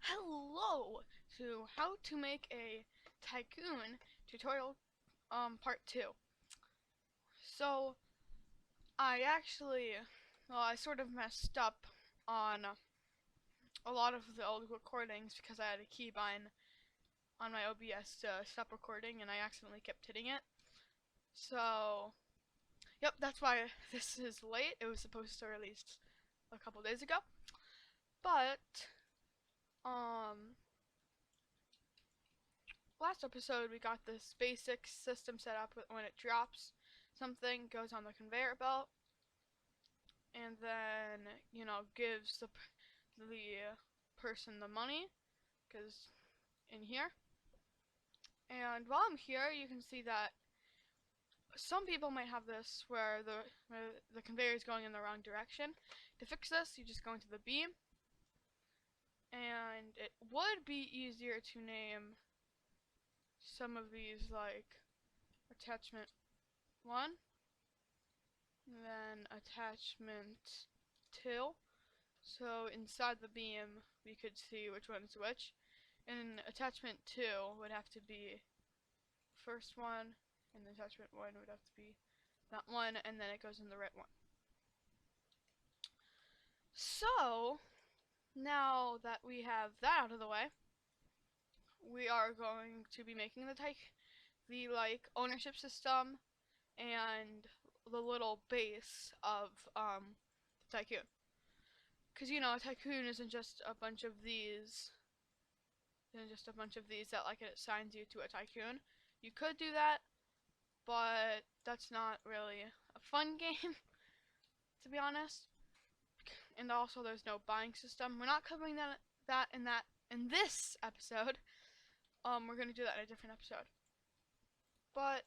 Hello to how to make a Tycoon tutorial part 2. So I sort of messed up on a lot of the old recordings because I had a keybind on my OBS to stop recording and I accidentally kept hitting it. So yep, that's why this is late. It was supposed to release a couple days ago. But last episode we got this basic system set up when it drops something, goes on the conveyor belt, and then, gives the person the money, because in here. And while I'm here, you can see that some people might have this where the conveyor is going in the wrong direction. To fix this, you just go into the beam, and it would be easier to name some of these like attachment 1, then attachment 2. So inside the beam we could see which one's which. And attachment 2 would have to be first one, and attachment 1 would have to be that one, and then it goes in the right one. So now that we have that out of the way, we are going to be making the ownership system and the little base of the Tycoon. Because a Tycoon isn't just a bunch of these. That like it assigns you to a Tycoon. You could do that, but that's not really a fun game, to be honest. And also, there's no buying system. We're not covering that in this episode. We're gonna do that in a different episode. But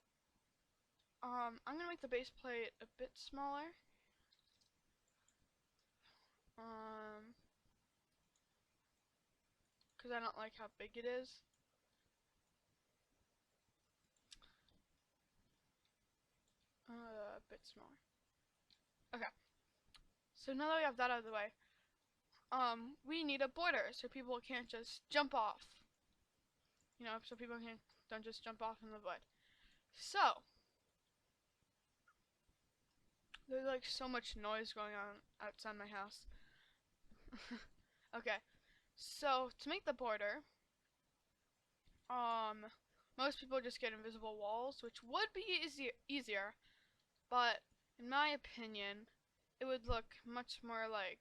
I'm gonna make the base plate a bit smaller. Because I don't like how big it is. A bit smaller. Okay. So now that we have that out of the way, we need a border so people can't just jump off. So people don't just jump off in the wood. So there's like so much noise going on outside my house. Okay. So to make the border, most people just get invisible walls, which would be easier, but in my opinion, it would look much more like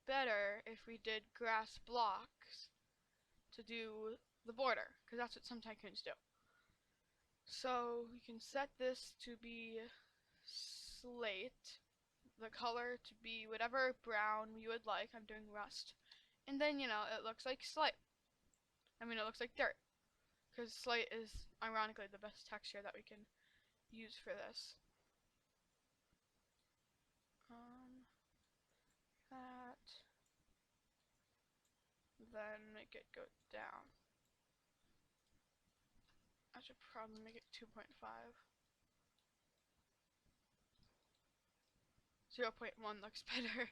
better if we did grass blocks to do the border, because that's what some Tycoons do. So we can set this to be slate, the color to be whatever brown you would like. I'm doing rust. And then, it looks like slate. It looks like dirt. Because slate is, ironically, the best texture that we can use for this. That. Then make it go down. I should probably make it 2.5. 0.1 looks better.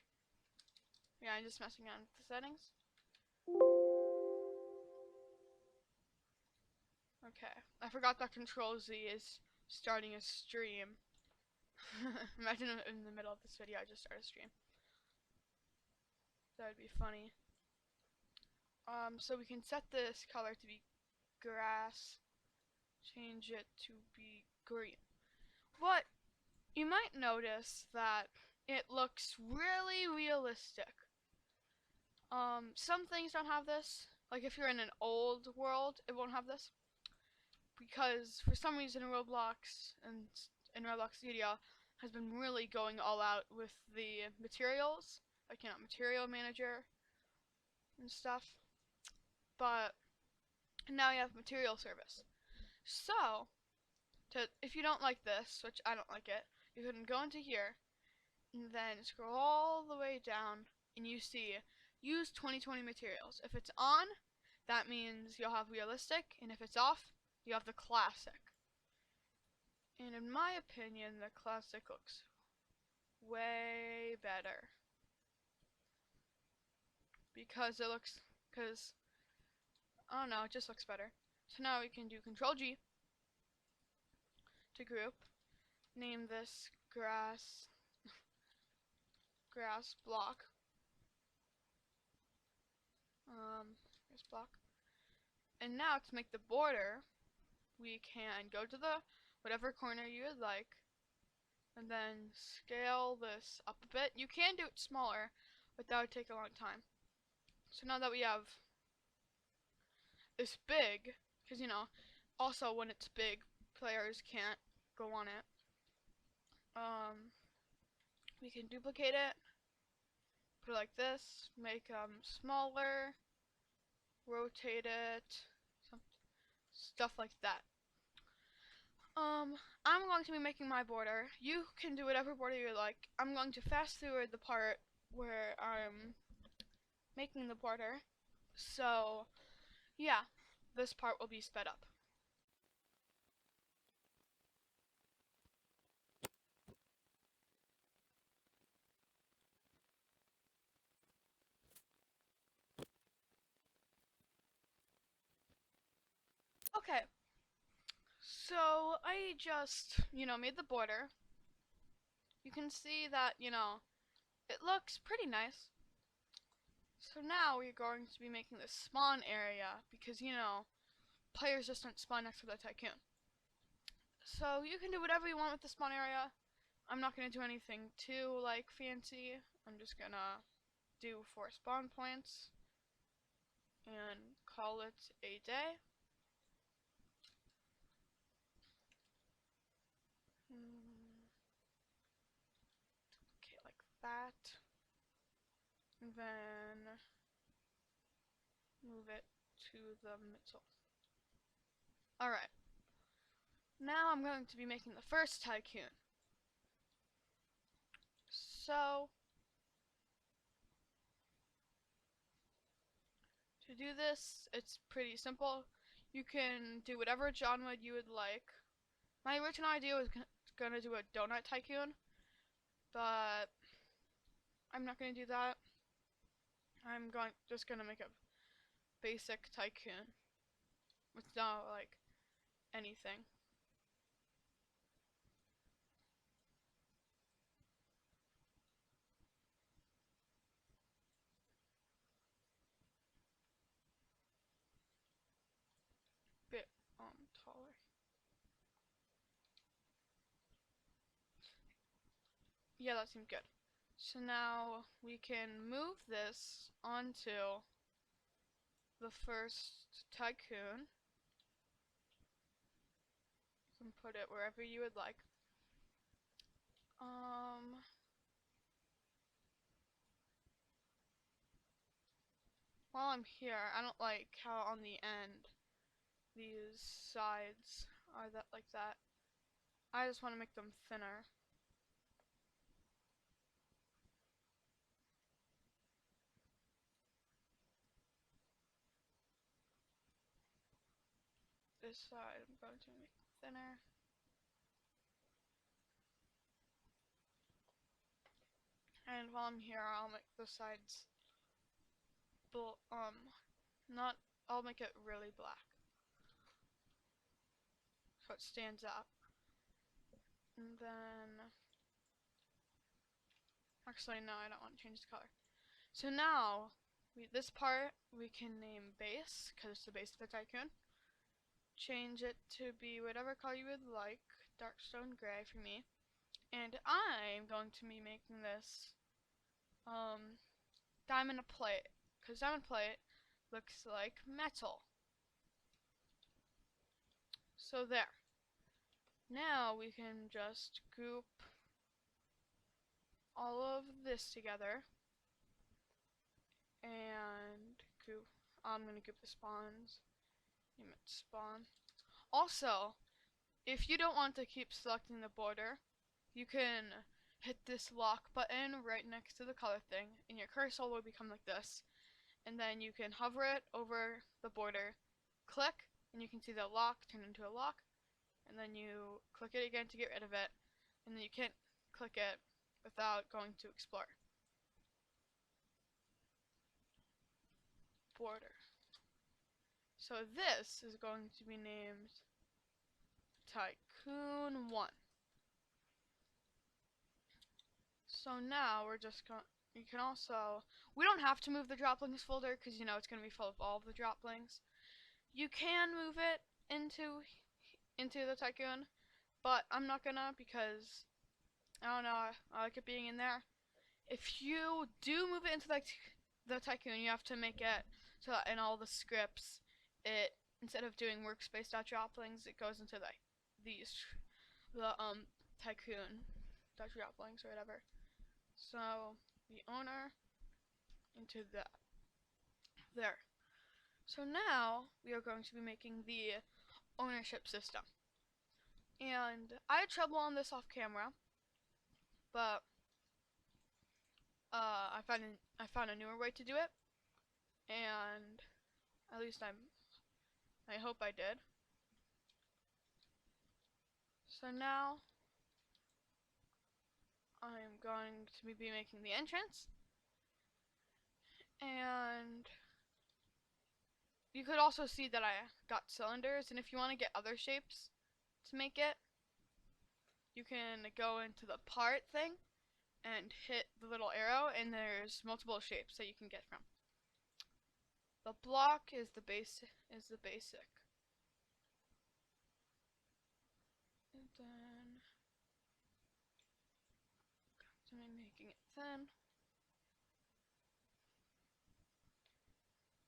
Yeah, I'm just messing around with the settings. Okay, I forgot that Control Z is starting a stream. Imagine in the middle of this video I just start a stream. That would be funny. So we can set this color to be grass, change it to be green. But you might notice that it looks really realistic. Some things don't have this. Like if you're in an old world, it won't have this. Because for some reason Roblox and Roblox Studio has been really going all out with the materials, like material manager and stuff. But now you have material service. So if you don't like this, which I don't like it, you can go into here and then scroll all the way down and you see use 2020 materials. If it's on, that means you'll have realistic, and if it's off, you have the classic. And in my opinion, the classic looks way better. Because because, I don't know, it just looks better. So now we can do Control G to group, name this grass block, grass block. And now to make the border, we can go to the whatever corner you would like, and then scale this up a bit. You can do it smaller, but that would take a long time. So now that we have this big, because you know, also when it's big, players can't go on it. We can duplicate it, put it like this, make them smaller, rotate it, stuff like that. I'm going to be making my border. You can do whatever border you like. I'm going to fast forward the part where I'm making the border. So, yeah, this part will be sped up. Okay, so I just, made the border. You can see that, it looks pretty nice. So now we're going to be making this spawn area because, players just don't spawn next to the Tycoon. So you can do whatever you want with the spawn area. I'm not going to do anything too, fancy. I'm just going to do 4 spawn points and call it a day. Okay, like that. And then move it to the middle. Alright. Now I'm going to be making the first Tycoon. So, to do this, it's pretty simple. You can do whatever genre you would like. My original idea was going to do a donut Tycoon, but I'm not going to do that. I'm just going to make a basic Tycoon with no, anything. Bit taller. Yeah, that seems good. So now we can move this onto the first Tycoon. You can put it wherever you would like. While I'm here, I don't like how on the end these sides are like that. I just want to make them thinner. This side I'm going to make thinner. And while I'm here, I'll make the sides I'll make it really black, so it stands out. And then, actually no, I don't want to change the color. So now, this part we can name base, because it's the base of the Tycoon. Change it to be whatever color you would like, dark stone gray for me. And I'm going to be making this diamond plate, because diamond plate looks like metal. So there. Now we can just group all of this together and I'm going to group the spawns. Name it spawn. Also, if you don't want to keep selecting the border, you can hit this lock button right next to the color thing, and your cursor will become like this. And then you can hover it over the border, click, and you can see the lock turn into a lock. And then you click it again to get rid of it, and then you can't click it without going to explore. border. So this is going to be named Tycoon 1. So now we're just going, you can also, we don't have to move the droplings folder because, you know, it's going to be full of all of the droplings. You can move it into the Tycoon, but I'm not gonna because, I don't know, I like it being in there. If you do move it into the Tycoon, you have to make it so that in all the scripts, it, instead of doing workspace.droplings, it goes into the Tycoon.droplings or whatever. So the owner into that there. So now we are going to be making the ownership system. And I had trouble on this off camera, but I found a newer way to do it, and at least I hope I did. So now I'm going to be making the entrance, and you could also see that I got cylinders, and if you want to get other shapes to make it, you can go into the part thing and hit the little arrow, and there's multiple shapes that you can get from. The block is the basic. And then I'm making it thin.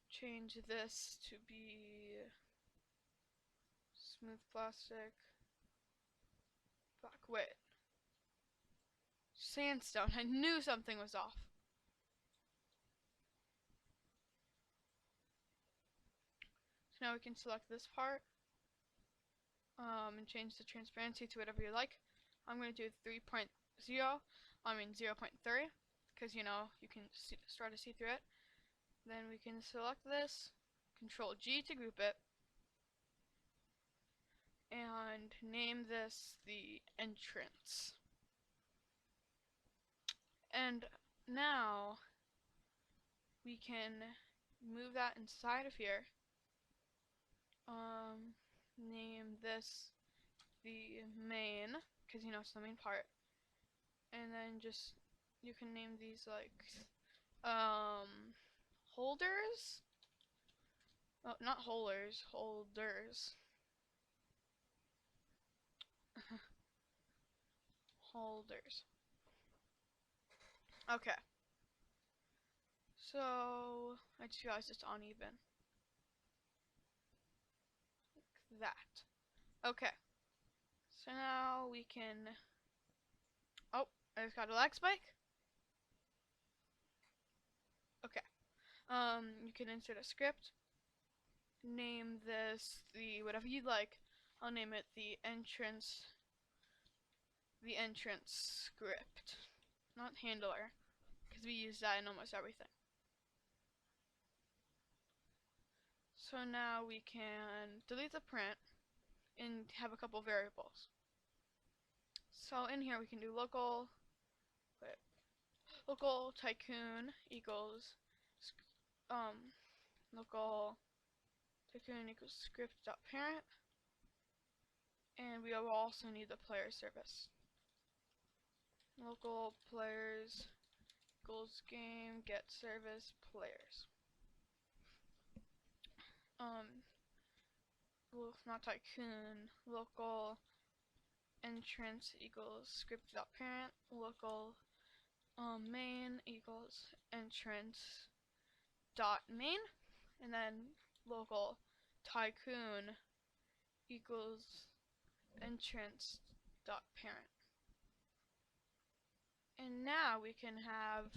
Change this to be smooth plastic. Black. Wait. Sandstone. I knew something was off. So now we can select this part and change the transparency to whatever you like. I'm going to do 3.0, 0.3, because, you know, you can start to see through it. Then we can select this, Control G to group it, and name this the entrance. And now we can move that inside of here. Name this the main, because, you know, it's the main part. And then just, you can name these like holders. Oh, not holders, holders. Holders. Okay. So I just realized it's uneven. Like that. Okay. So now we can. Oh, I just got a lag spike. Okay. You can insert a script. Name this the whatever you'd like. I'll name it the entrance script, not handler, because we use that in almost everything. So now we can delete the print and have a couple variables. So in here we can do local tycoon equals local tycoon equals script.parent, and we will also need the player service. Local players equals game get service players. Not tycoon, local entrance equals script.parent, local main equals entrance dot main, and then local tycoon equals entrance dot parent. And now we can have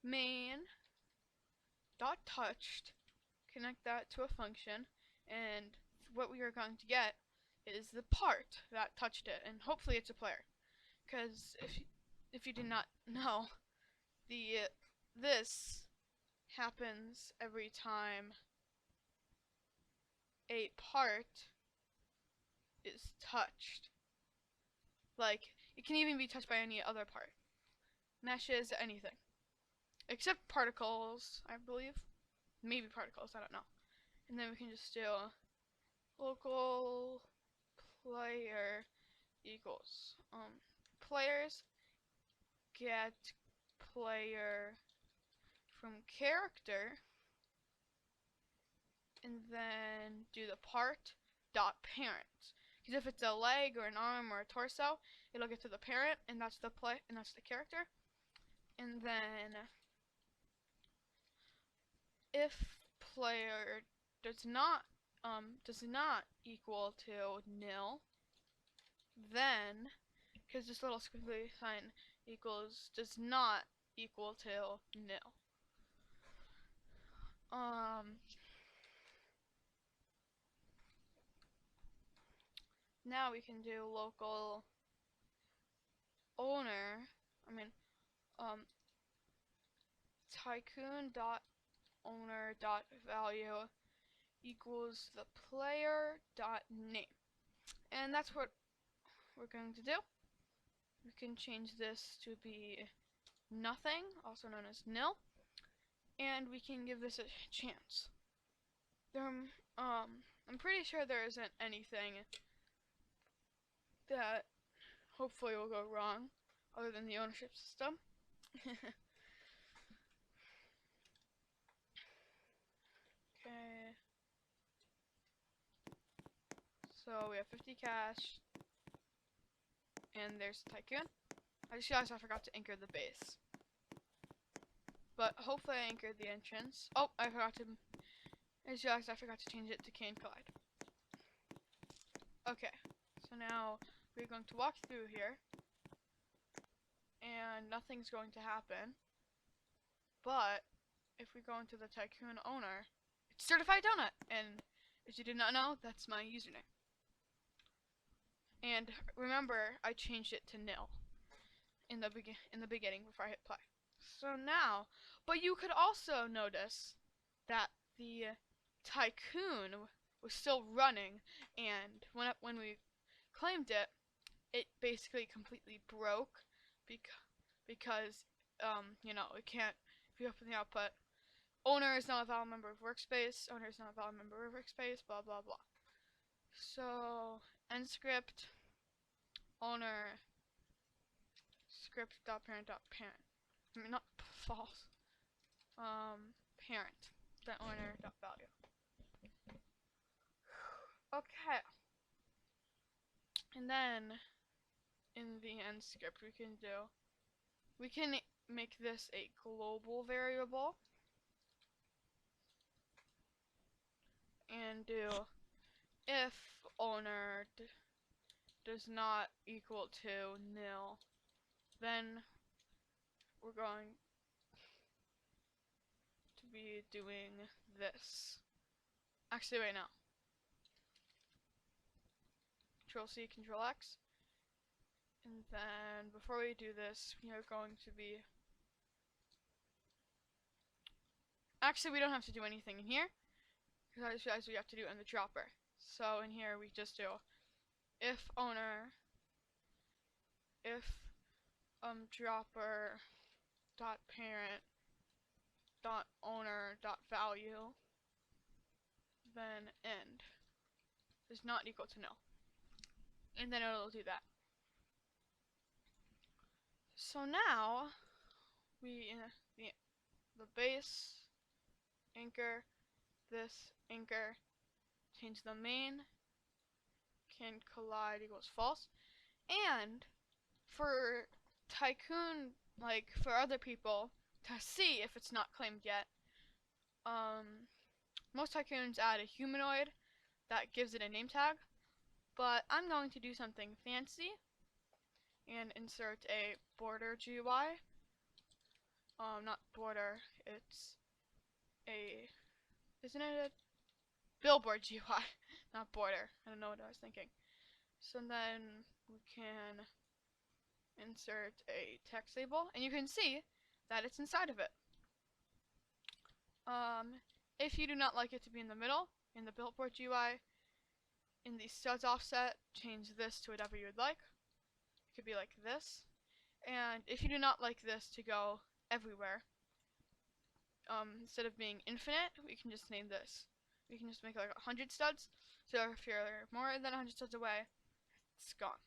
main dot touched, connect that to a function, and what we are going to get is the part that touched it, and hopefully it's a player, because if you did not know, this happens every time a part is touched. Like, it can even be touched by any other part, meshes, anything. except particles, I believe. Maybe particles, I don't know. And then we can just do local player equals players get player from character, and then do the part dot parent. Because if it's a leg or an arm or a torso, it'll get to the parent, and that's the character. And then if player does not equal to nil, then because this little squiggly sign equals does not equal to nil. Now we can do local owner. Tycoon dot owner dot value equals the player dot name, and that's what we're going to do. We can change this to be nothing, also known as nil, and we can give this a chance. I'm pretty sure there isn't anything that hopefully will go wrong other than the ownership system. Okay. So we have 50 cash, and there's Tycoon. I just realized I forgot to anchor the base. But hopefully I anchored the entrance. Oh, I just realized I forgot to change it to Cane Collide. Okay, so now we're going to walk through here, and nothing's going to happen. But if we go into the Tycoon owner, it's Certified Donut, and if you did not know, that's my username. And remember, I changed it to nil in the beginning before I hit play. So now, but you could also notice that the Tycoon was still running, and when we claimed it, it basically completely broke because you know, it can't. If you open the output, owner is not a valid member of workspace. Owner is not a valid member of workspace. Blah blah blah. So end script owner script dot parent dot parent. I mean, not false. Parent dot owner dot value. Okay. And then in the end script we can make this a global variable and do if owner does not equal to nil, then we're going to be doing this. Actually, wait, no. Control C, Control X. And then before we do this, we are going to be... Actually, we don't have to do anything in here, because I just realized we have to do it in the dropper. So in here, we just do if owner, if dropper dot parent dot owner dot value, then end is not equal to nil, and then it'll do that. So now we the base anchor, this anchor, change the main can collide equals false, and for Tycoon, like for other people to see if it's not claimed yet, most Tycoons add a humanoid that gives it a name tag, but I'm going to do something fancy and insert a border GUI. Not border, it's isn't it a billboard GUI, not border. I don't know what I was thinking. So then we can insert a text label, and you can see that it's inside of it. If you do not like it to be in the middle, in the billboard GUI, in the studs offset, change this to whatever you would like. It could be like this. And if you do not like this to go everywhere, instead of being infinite, we can just name this. We can just make like 100 studs. So if you're more than 100 studs away, it's gone.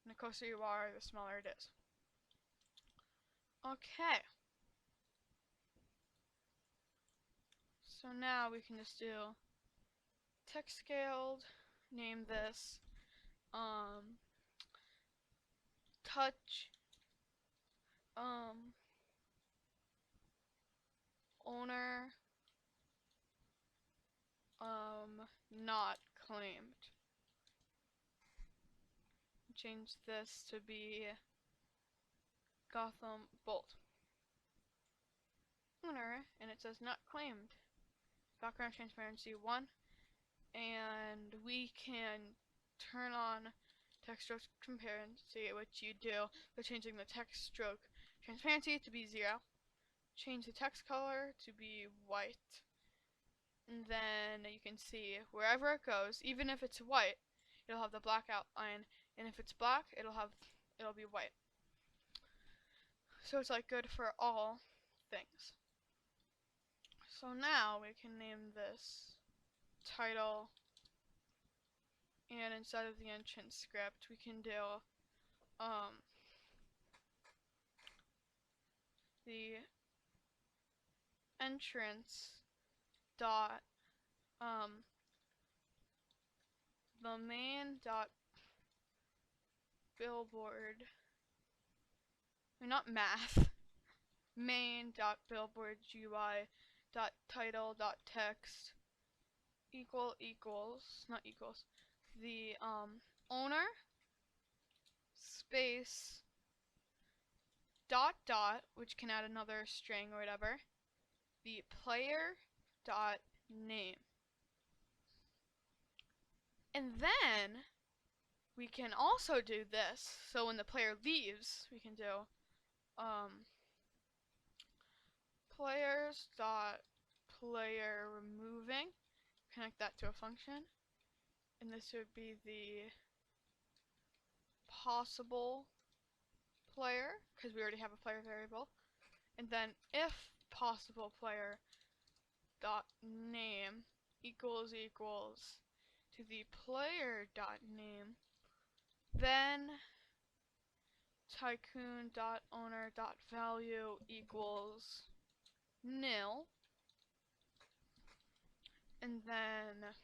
And the closer you are, the smaller it is. Okay. So now we can just do text scaled, name this touch owner not claimed. Change this to be Gotham Bolt owner, and it says not claimed. Background transparency 1, and we can turn on text stroke transparency, which you do by changing the text stroke transparency to be 0. Change the text color to be white, and then you can see wherever it goes, even if it's white, it'll have the black outline, and if it's black, it'll be white. So it's like good for all things. So now we can name this title, and inside of the entrance script, we can do the entrance dot the main dot billboard, not math, main dot billboard GUI dot title dot text not equals the owner space dot dot, which can add another string or whatever, the player dot name. And then we can also do this. So when the player leaves, we can do players dot player removing, connect that to a function, and this would be the possible player, because we already have a player variable. And then if possible player dot name equals to the player dot name, then Tycoon dot owner dot value equals nil, and then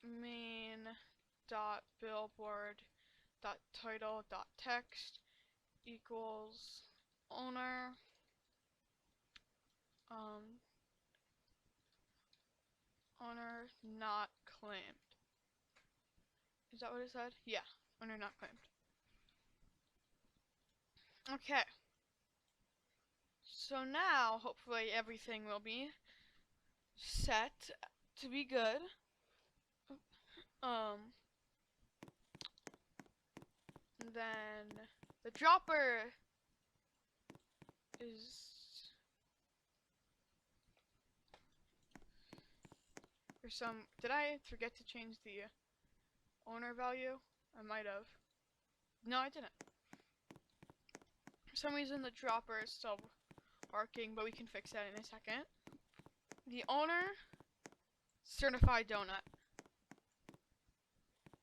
main dot billboard dot title dot text equals owner owner not claimed. Is that what it said? Yeah, owner not claimed. Okay. So now, hopefully everything will be set to be good. Then the dropper is for some. Did I forget to change the owner value? I might have. No, I didn't. For some reason the dropper is still working, but we can fix that in a second. The owner certified donut,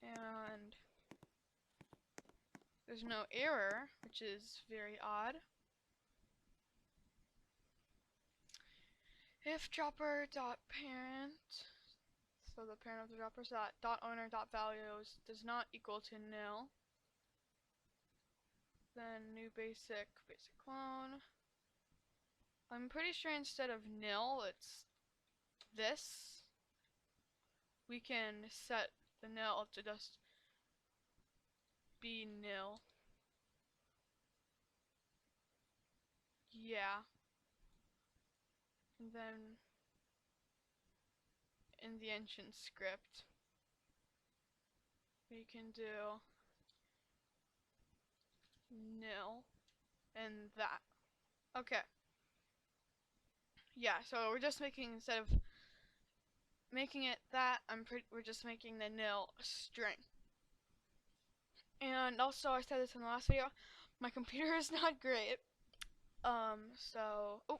and there's no error, which is very odd. If dropper dot parent, so the parent of the dropper, so that dot owner dot values does not equal to nil, then new basic clone. I'm pretty sure instead of nil, it's this. We can set the nil to just be nil. Yeah. And then in the entrance script, we can do nil and that. Okay. Yeah, so we're just making, instead of making it that, we're just making the nil a string. And also, I said this in the last video, my computer is not great, Oh,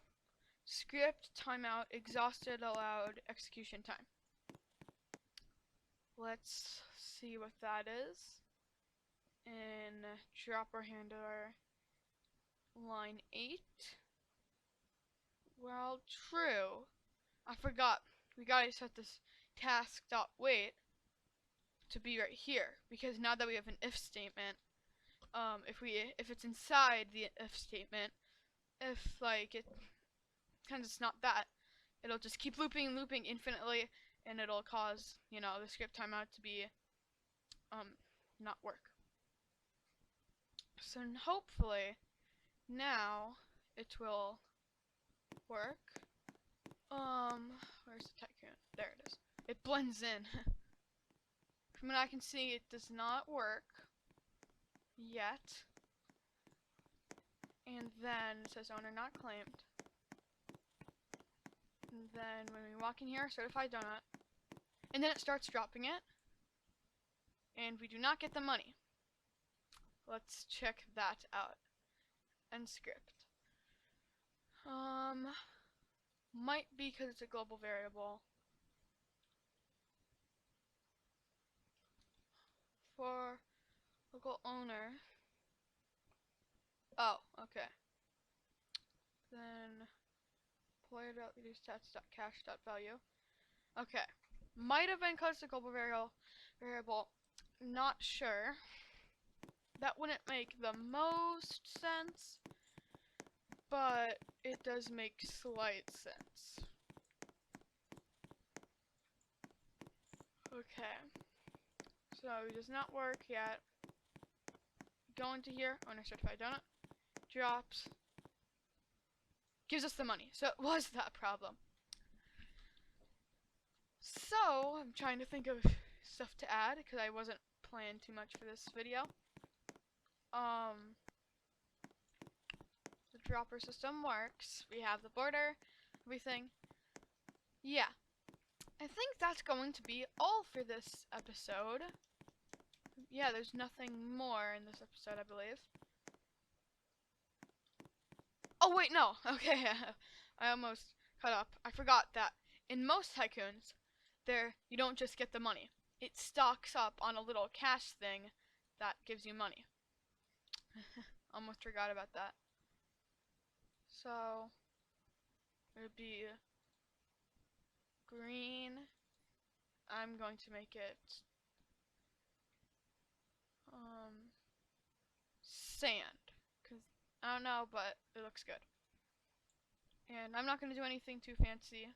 script timeout exhausted allowed execution time. Let's see what that is. In dropper handler line 8. Well, true. I forgot. We gotta set this task.wait to be right here, because now that we have an if statement, if it's inside the if statement, if like it kind of it's not that, it'll just keep looping and looping infinitely, and it'll cause, you know, the script timeout to be not work. So hopefully now it will work. Where's the Tycoon? There it is. It blends in. From what I can see, it does not work yet. And then it says owner not claimed. And then when we walk in here, certified donut. And then it starts dropping it. And we do not get the money. Let's check that out. End script. Might be because it's a global variable. For local owner. Oh, okay. Then player.reduceStats.cache.value. Okay. Might have been because it's a global variable. Not sure. That wouldn't make the most sense, but it does make slight sense. Okay. So it does not work yet. Go into here, owner certified donut, drops, gives us the money. So it was that problem. So I'm trying to think of stuff to add because I wasn't planning too much for this video. The dropper system works. We have the border, everything. Yeah. I think that's going to be all for this episode. Yeah, there's nothing more in this episode, I believe. Oh, wait, no. Okay, I almost cut up. I forgot that in most Tycoons, you don't just get the money. It stocks up on a little cash thing that gives you money. Almost forgot about that. So, it would be green. I'm going to make it sand, because I don't know, but it looks good. And I'm not going to do anything too fancy.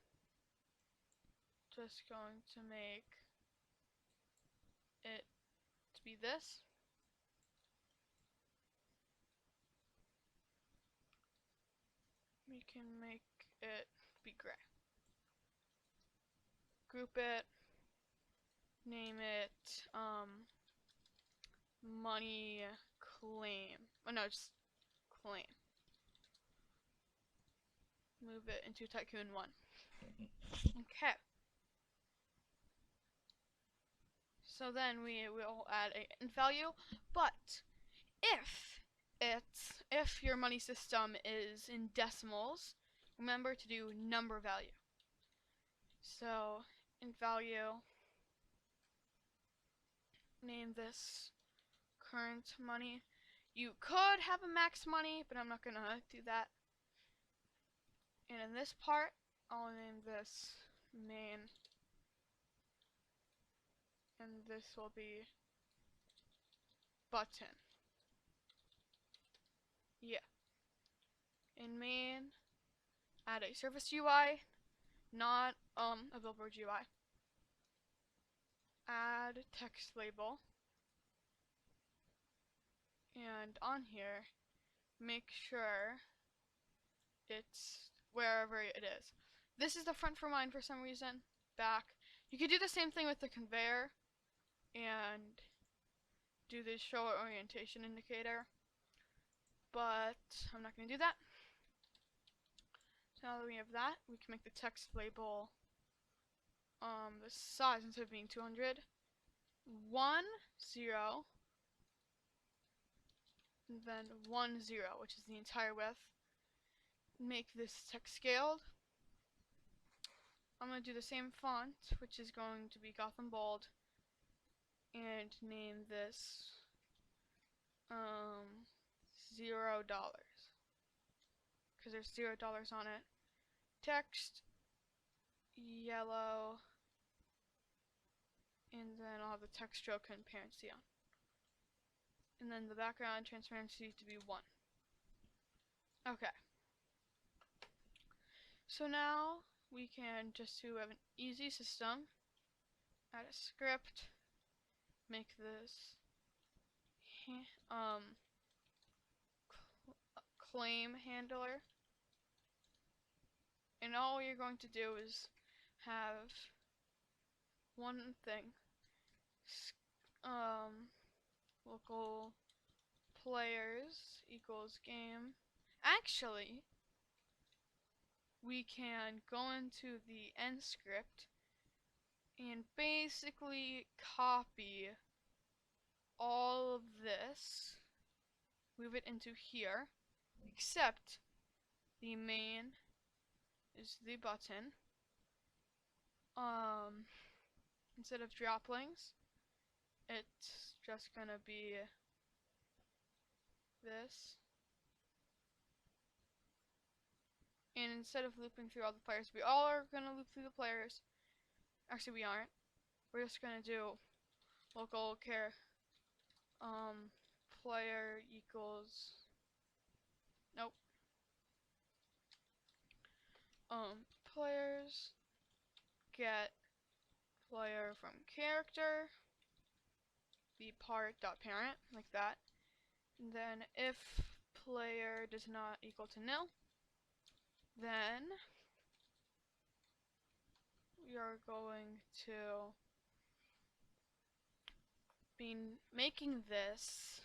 Just going to make it to be this. We can make it be gray. Group it. Name it money claim. Oh no, just claim. Move it into Tycoon 1. Okay. So then we will add a int value, but if your money system is in decimals, remember to do number value. So int value, name this current money. You could have a max money, but I'm not gonna do that. And in this part, I'll name this main, and this will be button. Yeah. In main, add a service UI, not a billboard UI. Add text label. And on here, make sure it's wherever it is. This is the front for mine for some reason. Back. You could do the same thing with the conveyor and do the show orientation indicator, but I'm not going to do that. So now that we have that, we can make the text label the size, instead of being 200, 1 0, and then 1 0, which is the entire width. make this text scaled. I'm going to do the same font, which is going to be Gotham Bold, and name this $0 because there's $0 on it. Text yellow, and then I'll have the text stroke transparency on, and then the background transparency to be 1. Okay, so now we can just to have an easy system, add a script, make this claim handler, and all you're going to do is have one thing, local players equals game. Actually, we can go into the end script and basically copy all of this, move it into here, except the main is the button. Instead of droplings, it's just gonna be this. And instead of looping through all the players, we all are gonna loop through the players. Actually, we aren't. We're just gonna do local player equals, nope. Players get player from character, the part.parent, like that. And then if player does not equal to nil, then we are going to be making this.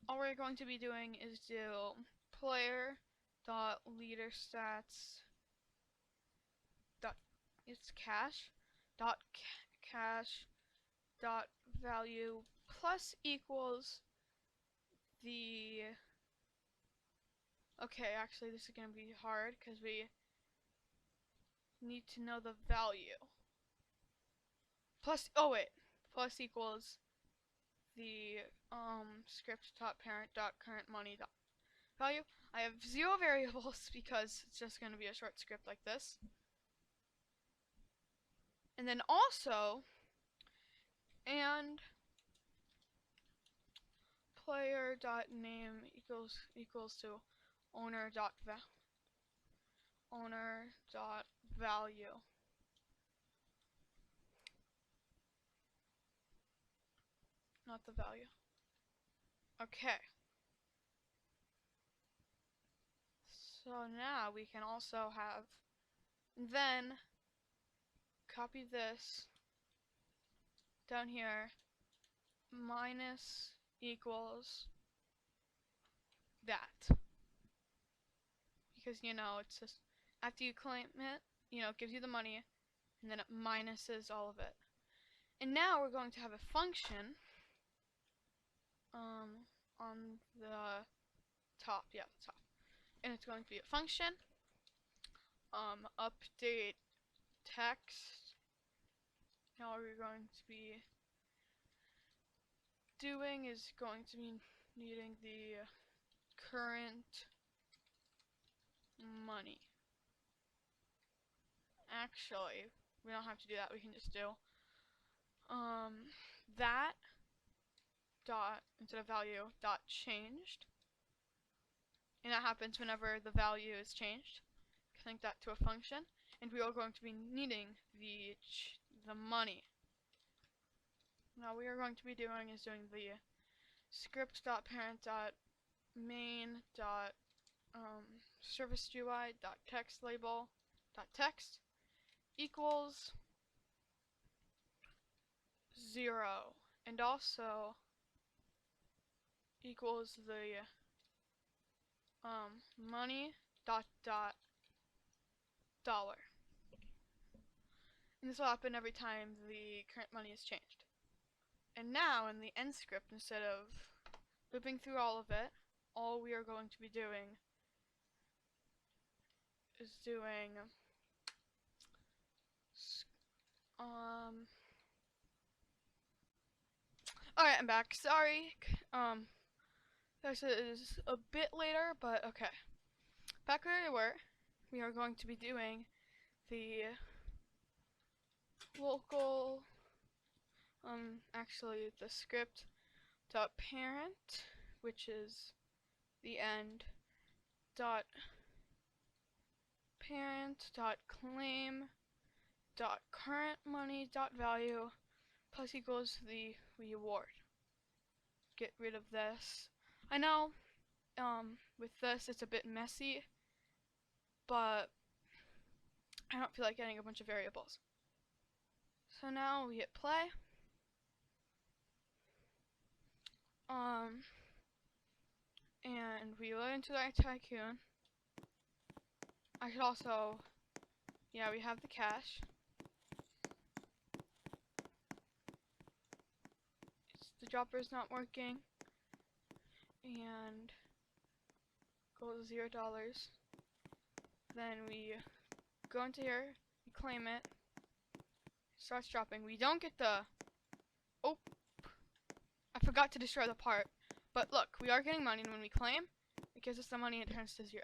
All we're going to be doing is do player dot leader stats dot it's cache dot cache dot value plus equals the, okay, actually this is gonna be hard because we need to know the value. Plus, oh wait, plus equals the script dot parent dot current money dot value. I have 0 variables because it's just gonna be a short script like this. And then also, and player dot name equals to owner dot value. Not the value. Okay. So now we can also have, then copy this down here, minus equals that. Because, you know, it's just, after you claim it, you know, it gives you the money, and then it minuses all of it. And now we're going to have a function on the top, yeah, the top. And it's going to be a function, update text. Now what we're going to be doing is going to be needing the current money. Actually, we don't have to do that, we can just do that dot, instead of value, dot changed. And that happens whenever the value is changed. Connect that to a function, and we are going to be needing the money. Now what we are going to be doing is doing the script.parent.main.service GUI.text label.text equals 0, and also equals the money dot dollar. And this will happen every time the current money is changed. And now in the end script, instead of looping through all of it, all we are going to be doing is doing alright, I'm back. Sorry. This is a bit later, but okay. Back where we were, we are going to be doing the local, actually the script dot parent, which is the end, dot parent dot claim dot current money dot value plus equals the reward. Get rid of this. I know, with this it's a bit messy, but I don't feel like getting a bunch of variables. So now we hit play. And we load into our Tycoon. I could also, yeah, we have the cache. The dropper is not working. And go to $0. Then we go into here, we claim it, starts dropping. We don't get the, oh, I forgot to destroy the part. But look, we are getting money, and when we claim, it gives us the money and it turns to 0.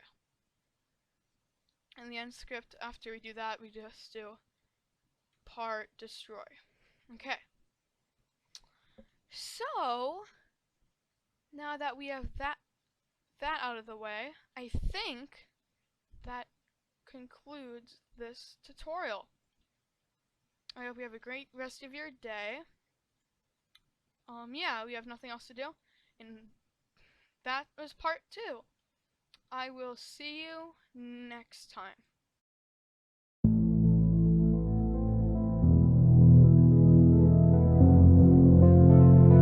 In the end script, after we do that, we just do part destroy. Okay. So, now that we have that out of the way, I think that concludes this tutorial. I hope you have a great rest of your day. Yeah, we have nothing else to do, and that was part 2. I will see you next time.